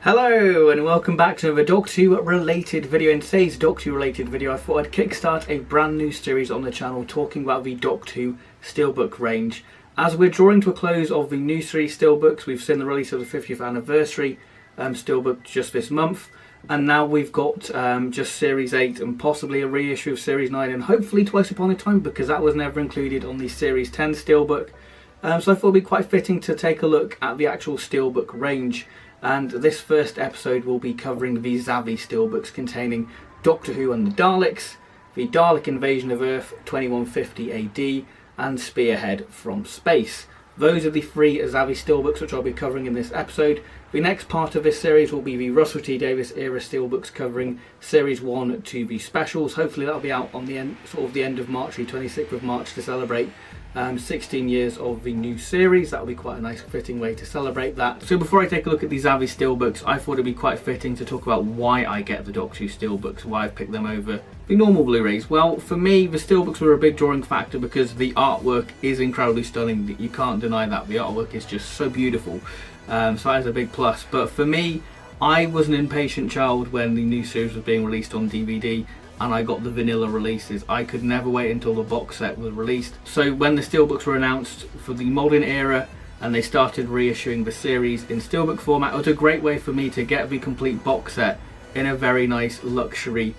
Hello and welcome back to another Doctor Who related video. In today's Doctor Who related video I thought I'd kickstart a brand new series on the channel talking about the Doctor Who Steelbook range. As we're drawing to a close of the new series Steelbooks, we've seen the release of the 50th anniversary Steelbook just this month, and now we've got just Series 8 and possibly a reissue of Series 9 and hopefully Twice Upon a Time, because that was never included on the Series 10 Steelbook. So I thought it would be quite fitting to take a look at the actual Steelbook range. And this first episode will be covering the Zavvi Steelbooks containing Doctor Who and the Daleks, the Dalek Invasion of Earth 2150 AD, and Spearhead from Space. Those are the three Zavvi Steelbooks which I'll be covering in this episode. The next part of this series will be the Russell T Davies era Steelbooks covering Series 1 to the specials. Hopefully that'll be out on the end, the end of March, the 26th of March, to celebrate 16 years of the new series. That'll be quite a nice fitting way to celebrate that. So before I take a look at the Zavvi Steelbooks, I thought it'd be quite fitting to talk about why I get the Doctor Who Steelbooks, why I've picked them over the normal Blu-rays. Well, for me, the Steelbooks were a big drawing factor because the artwork is incredibly stunning. You can't deny that. The artwork is just so beautiful. So that is a big plus. But for me, I was an impatient child when the new series was being released on DVD, and I got the vanilla releases. I could never wait until the box set was released. So when the Steelbooks were announced for the modern era and they started reissuing the series in Steelbook format, it was a great way for me to get the complete box set in a very nice luxury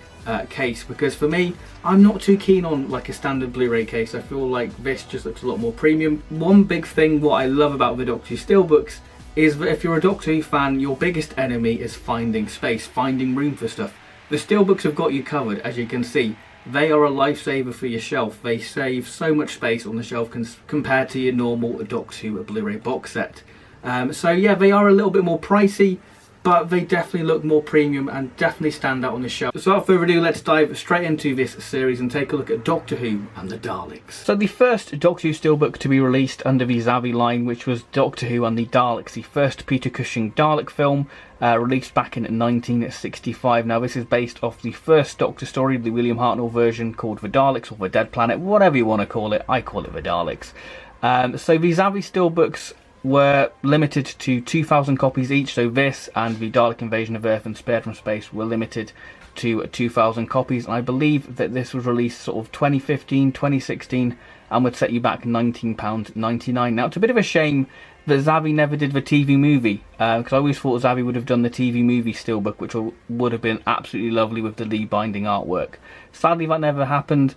case, because for me, I'm not too keen on like a standard Blu-ray case. I feel like this just looks a lot more premium. One big thing what I love about the Doctor Who Steelbooks is that if you're a Doctor Who fan, your biggest enemy is finding space, finding room for stuff. The Steelbooks have got you covered, as you can see. They are a lifesaver for your shelf. They save so much space on the shelf compared to your normal Doctor Who Blu-ray box set. So yeah, they are a little bit more pricey, but they definitely look more premium and definitely stand out on the shelf. So without further ado, let's dive straight into this series and take a look at Doctor Who and the Daleks. So the first Doctor Who Steelbook to be released under the Zavvi line, which was Doctor Who and the Daleks, the first Peter Cushing Dalek film, released back in 1965. Now this is based off the first Doctor story, the William Hartnell version, called The Daleks, or The Dead Planet, whatever you want to call it. I call it The Daleks. So the Zavvi Steelbooks were limited to 2,000 copies each, so this and the Dalek Invasion of Earth and Spearhead from Space were limited to 2,000 copies, and I believe that this was released sort of 2015, 2016, and would set you back £19.99. Now it's a bit of a shame that Zavvi never did the TV movie, because I always thought Zavvi would have done the TV movie Steelbook, which would have been absolutely lovely with the Lee binding artwork. Sadly that never happened,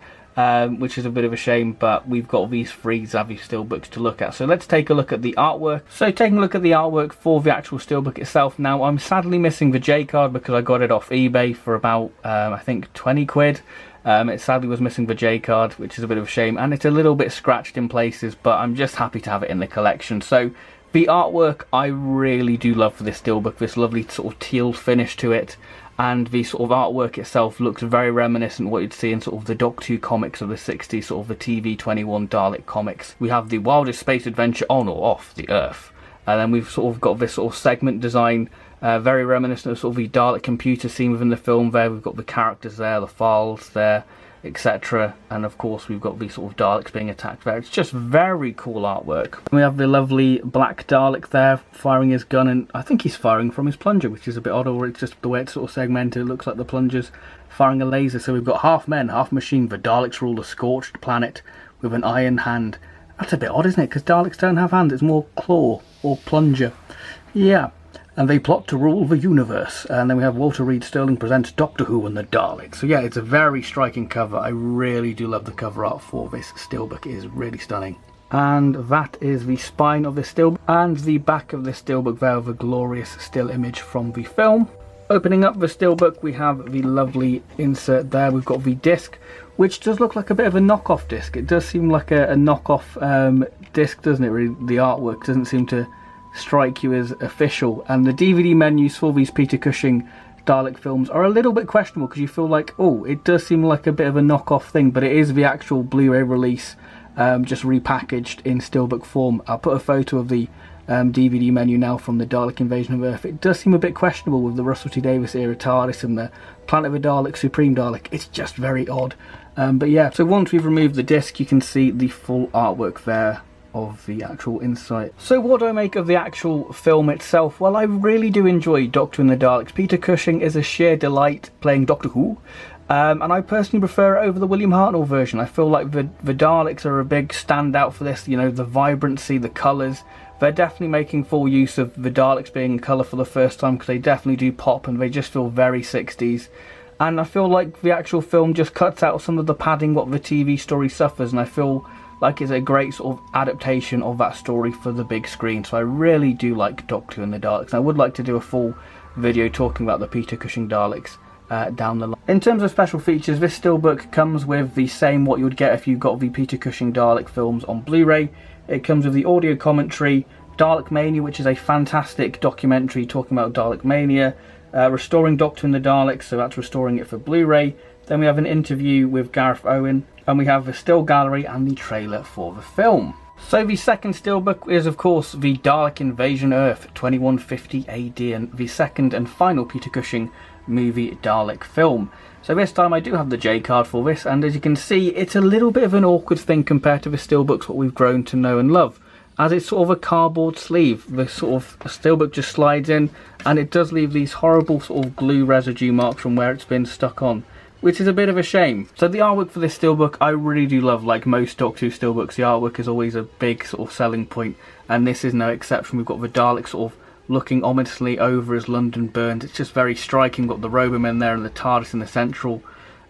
which is a bit of a shame, but we've got these three Zavvi Steelbooks to look at. So let's take a look at the artwork. So taking a look at the artwork for the actual Steelbook itself. Now I'm sadly missing the J card because I got it off eBay for about I think 20 quid. It sadly was missing the J card, which is a bit of a shame, and it's a little bit scratched in places, but I'm just happy to have it in the collection. So the artwork I really do love for this Steelbook, this lovely sort of teal finish to it, and the sort of artwork itself looks very reminiscent of what you'd see in sort of the Doctor Who comics of the 60s, sort of the TV-21 Dalek comics. We have the wildest space adventure on or off the Earth, and then we've sort of got this sort of segment design, very reminiscent of sort of the Dalek computer scene within the film there. We've got the characters there, the files there, etc. And of course we've got the sort of Daleks being attacked there. It's just very cool artwork. We have the lovely black Dalek there firing his gun, and I think he's firing from his plunger, which is a bit odd, or it's just the way it's sort of segmented. It looks like the plunger's firing a laser. So we've got half men, half machine. The Daleks rule a scorched planet with an iron hand. That's a bit odd, isn't it? Because Daleks don't have hands, it's more claw or plunger. Yeah. And they plot to rule the universe. And then we have Walter Reed Sterling presents Doctor Who and the Daleks. So yeah, it's a very striking cover. I really do love the cover art for this Steelbook. It is really stunning. And that is the spine of the Steelbook. And the back of the Steelbook there with a glorious still image from the film. Opening up the Steelbook, we have the lovely insert there. We've got the disc, which does look like a bit of a knockoff disc. It does seem like a knockoff disc, doesn't it? Really, the artwork doesn't seem to strike you as official, and the DVD menus for these Peter Cushing Dalek films are a little bit questionable, because you feel like, oh, it does seem like a bit of a knockoff thing, but it is the actual Blu-ray release, just repackaged in Steelbook form. I'll put a photo of the DVD menu now from the Dalek Invasion of Earth. It does seem a bit questionable with the Russell T Davies era TARDIS and the Planet of the Daleks Supreme Dalek. It's just very odd. But yeah, so once we've removed the disc, you can see the full artwork there of the actual inside. So what do I make of the actual film itself? Well, I really do enjoy Doctor and the Daleks. Peter Cushing is a sheer delight playing Doctor Who. And I personally prefer it over the William Hartnell version. I feel like the Daleks are a big standout for this, you know, the vibrancy, the colours. They're definitely making full use of the Daleks being in colour for the first time, because they definitely do pop and they just feel very 60s. And I feel like the actual film just cuts out some of the padding what the TV story suffers, and I feel like it's a great sort of adaptation of that story for the big screen. So I really do like Doctor and the Daleks. I would like to do a full video talking about the Peter Cushing Daleks down the line. In terms of special features, this steelbook comes with the same what you would get if you got the Peter Cushing Dalek films on Blu-ray. It comes with the audio commentary, Dalek Mania, which is a fantastic documentary talking about Dalek Mania, restoring Doctor and the Daleks, so that's restoring it for Blu-ray. Then we have an interview with Gareth Owen, and we have the still gallery and the trailer for the film. So the second steelbook is of course the Dalek Invasion Earth 2150 AD, and the second and final Peter Cushing movie Dalek film. So this time I do have the J card for this, and as you can see it's a little bit of an awkward thing compared to the steelbooks what we've grown to know and love, as it's sort of a cardboard sleeve. The sort of steelbook just slides in, and it does leave these horrible sort of glue residue marks from where it's been stuck on, which is a bit of a shame. So the artwork for this steelbook I really do love. Like most Doctor Who steelbooks, the artwork is always a big sort of selling point, and this is no exception. We've got the Dalek sort of looking ominously over as London burns. It's just very striking. We've got the Robomen there and the TARDIS in the central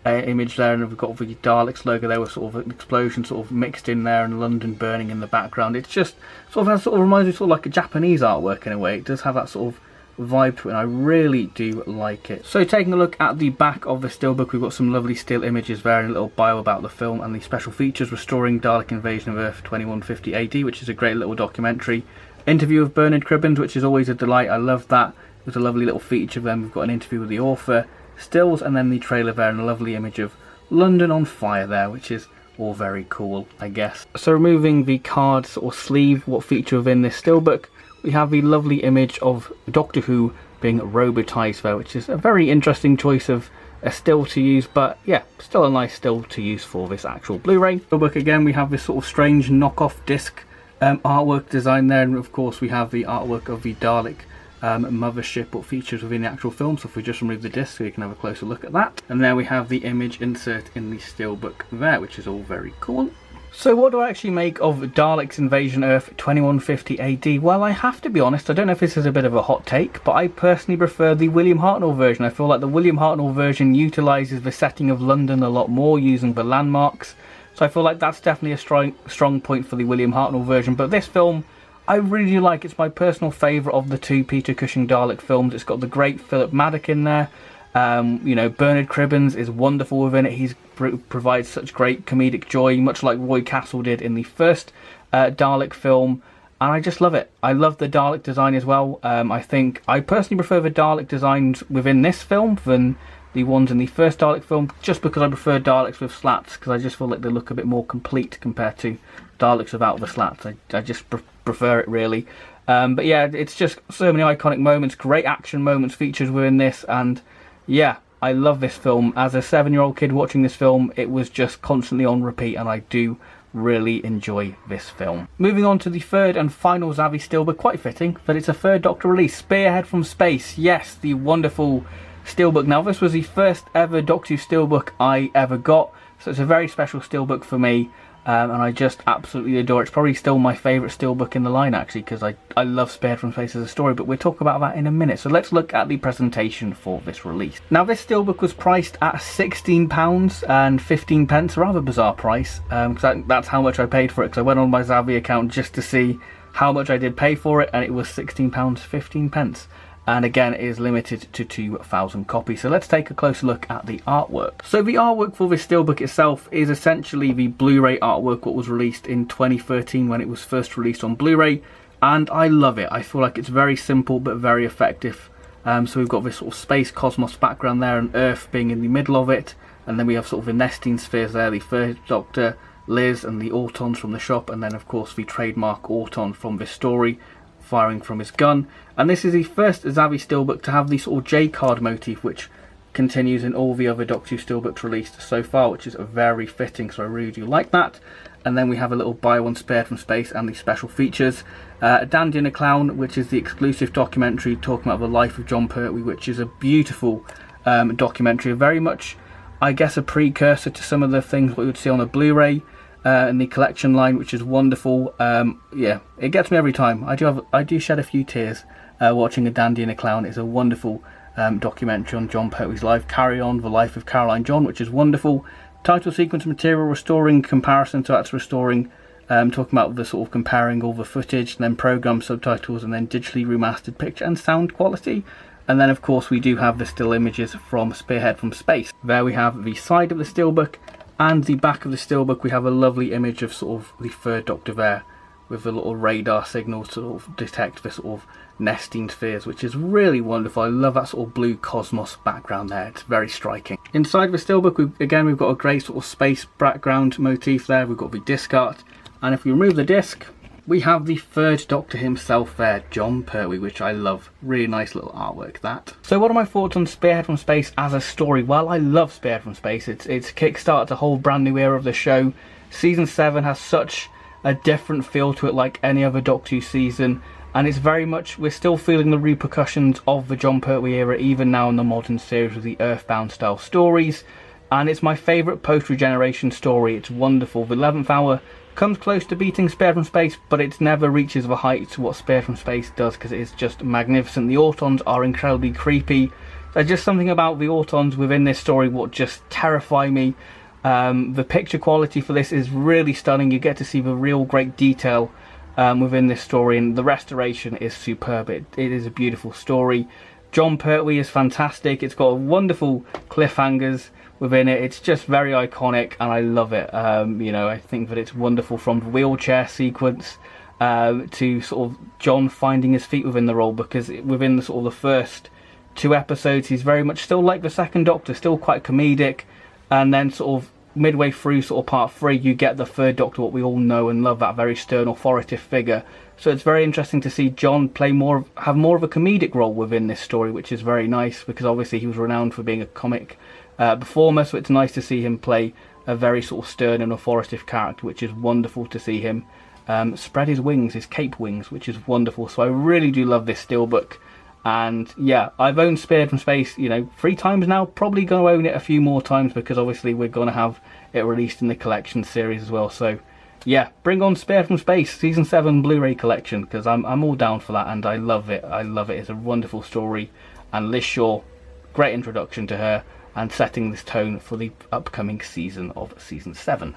image there, and we've got the Daleks logo there with sort of an explosion sort of mixed in there and London burning in the background. It's just sort of reminds me sort of like a Japanese artwork in a way. It does have that sort of vibe to it, and I really do like it. So taking a look at the back of the steelbook, we've got some lovely still images there and a little bio about the film and the special features: restoring Dalek Invasion of Earth 2150 AD, which is a great little documentary. Interview with Bernard Cribbins, which is always a delight. I love that. There's a lovely little feature of them. We've got an interview with the author, stills, and then the trailer there, and a lovely image of London on fire there, which is all very cool, I guess. So removing the cards or sleeve, what feature within this steelbook, we have the lovely image of Doctor Who being robotised there, which is a very interesting choice of a still to use, but yeah, still a nice still to use for this actual Blu-ray. Steelbook again, we have this sort of strange knockoff disc artwork design there, and of course we have the artwork of the Dalek mothership, what features within the actual film. So if we just remove the disc so you can have a closer look at that, and there we have the image insert in the steelbook there, which is all very cool. So what do I actually make of Daleks Invasion Earth 2150 AD? Well, I have to be honest, I don't know if this is a bit of a hot take, but I personally prefer the William Hartnell version. I feel like the William Hartnell version utilises the setting of London a lot more, using the landmarks. So I feel like that's definitely a strong point for the William Hartnell version. But this film, I really do like. It's my personal favourite of the two Peter Cushing Dalek films. It's got the great Philip Maddock in there. You know, Bernard Cribbins is wonderful within it. He provides such great comedic joy, much like Roy Castle did in the first Dalek film. And I just love it. I love the Dalek design as well. I think I personally prefer the Dalek designs within this film than the ones in the first Dalek film, just because I prefer Daleks with slats, because I just feel like they look a bit more complete compared to Daleks without the slats. I just prefer it, really. But yeah, it's just so many iconic moments, great action moments featured within this, and yeah, I love this film. As a 7-year-old kid watching this film, it was just constantly on repeat, and I do really enjoy this film. Moving on to the third and final Zavvi Steelbook, quite fitting that it's a third Doctor release, Spearhead from Space. Yes, the wonderful steelbook. Now this was the first ever Doctor Who steelbook I ever got, so it's a very special steelbook for me, and I just absolutely adore it. It's probably still my favourite steelbook in the line, actually, because I love Spearhead from Space as a story, but we'll talk about that in a minute. So let's look at the presentation for this release. Now this steelbook was priced at £16 and 15 pence, a rather bizarre price, because that's how much I paid for it, because I went on my Zavvi account just to see how much I did pay for it, and it was £16 15 pence. And again, it is limited to 2,000 copies. So let's take a closer look at the artwork. So the artwork for this steelbook itself is essentially the Blu-ray artwork what was released in 2013 when it was first released on Blu-ray, and I love it. I feel like it's very simple but very effective. So we've got this sort of space cosmos background there, and Earth being in the middle of it, and then we have sort of the nesting spheres there, the first Doctor, Liz, and the Autons from the shop, and then of course the trademark Auton from this story, firing from his gun. And this is the first Zavvi Steelbook to have the sort of J-card motif, which continues in all the other Doctor Who Steelbooks released so far, which is very fitting, so I really do like that. and then we have a little buy one Spearhead from Space and the special features. A Dandy and a Clown, which is the exclusive documentary talking about the life of Jon Pertwee, which is a beautiful documentary, very much, I guess, a precursor to some of the things we would see on a Blu-ray in the collection line, which is wonderful. Yeah, it gets me every time. I do shed a few tears watching A Dandy and a Clown. It's a wonderful documentary on Jon Pertwee's life. Carry On, The Life of Caroline John, which is wonderful. Title sequence material, restoring comparison to that's restoring, talking about the sort of comparing all the footage, and then program subtitles, and then digitally remastered picture and sound quality. And then of course we do have the still images from Spearhead from Space. There we have the side of the steelbook, and the back of the steelbook we have a lovely image of sort of the third Doctor there, with the little radar signals to sort of detect the sort of nesting spheres, which is really wonderful. I love that sort of blue cosmos background there. It's very striking. Inside the steelbook, we've got a great sort of space background motif there. We've got the disc art, and if we remove the disc, we have the third Doctor himself there, Jon Pertwee, which I love. Really nice little artwork, that. So what are my thoughts on Spearhead from Space as a story? Well, I love Spearhead from Space. It's kickstarted a whole brand new era of the show. Season 7 has such a different feel to it, like any other Doctor Who season, and it's very much, we're still feeling the repercussions of the Jon Pertwee era even now in the modern series with the Earthbound style stories, and it's my favourite post-regeneration story. It's wonderful. The 11th Hour comes close to beating Spearhead from Space, but it never reaches the heights to what Spearhead from Space does, because it is just magnificent. The Autons are incredibly creepy. There's just something about the Autons within this story what just terrify me. The picture quality for this is really stunning. You get to see the real great detail within this story, and the restoration is superb. It is a beautiful story. Jon Pertwee is fantastic. It's got wonderful cliffhangers within it. It's just very iconic, and I love it. You know, I think that it's wonderful, from the wheelchair sequence to sort of Jon finding his feet within the role, because within the sort of the first 2 episodes he's very much still like the second Doctor, still quite comedic, and then sort of midway through sort of part 3 you get the third Doctor, what we all know and love, that very stern authoritative figure. So it's very interesting to see Jon have more of a comedic role within this story, which is very nice, because obviously he was renowned for being a comic performer, so it's nice to see him play a very sort of stern and authoritative character, which is wonderful to see him spread his wings, his cape wings, which is wonderful. So I really do love this steelbook. And yeah, I've owned Spearhead from Space, you know, 3 times now. Probably going to own it a few more times, because obviously we're going to have it released in the collection series as well. So yeah, bring on Spearhead from Space Season 7 Blu-ray collection, because I'm all down for that, and I love it. I love it. It's a wonderful story, and Liz Shaw, great introduction to her, and setting this tone for the upcoming season of Season 7.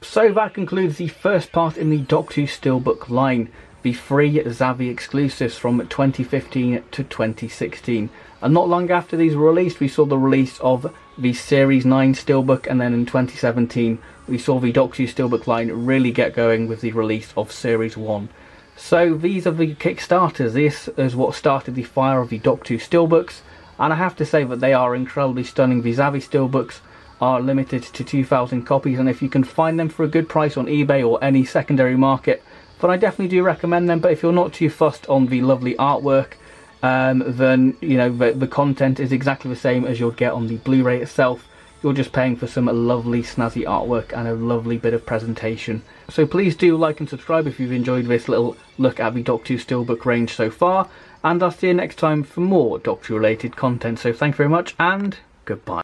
So that concludes the first part in the Doctor Who Steelbook line. The 3 Zavvi exclusives from 2015 to 2016. And not long after these were released, we saw the release of the Series 9 Steelbook, and then in 2017 we saw the Doctor Who Steelbook line really get going with the release of Series 1. So these are the Kickstarters. This is what started the fire of the Doctor Who Steelbooks, and I have to say that they are incredibly stunning. The Zavvi Steelbooks are limited to 2,000 copies, and if you can find them for a good price on eBay or any secondary market, but I definitely do recommend them. But if you're not too fussed on the lovely artwork, then you know the content is exactly the same as you'll get on the Blu-ray itself. You're just paying for some lovely snazzy artwork and a lovely bit of presentation. So please do like and subscribe if you've enjoyed this little look at the Doctor Who Steelbook range so far, and I'll see you next time for more Doctor Who related content. So thank you very much, and goodbye.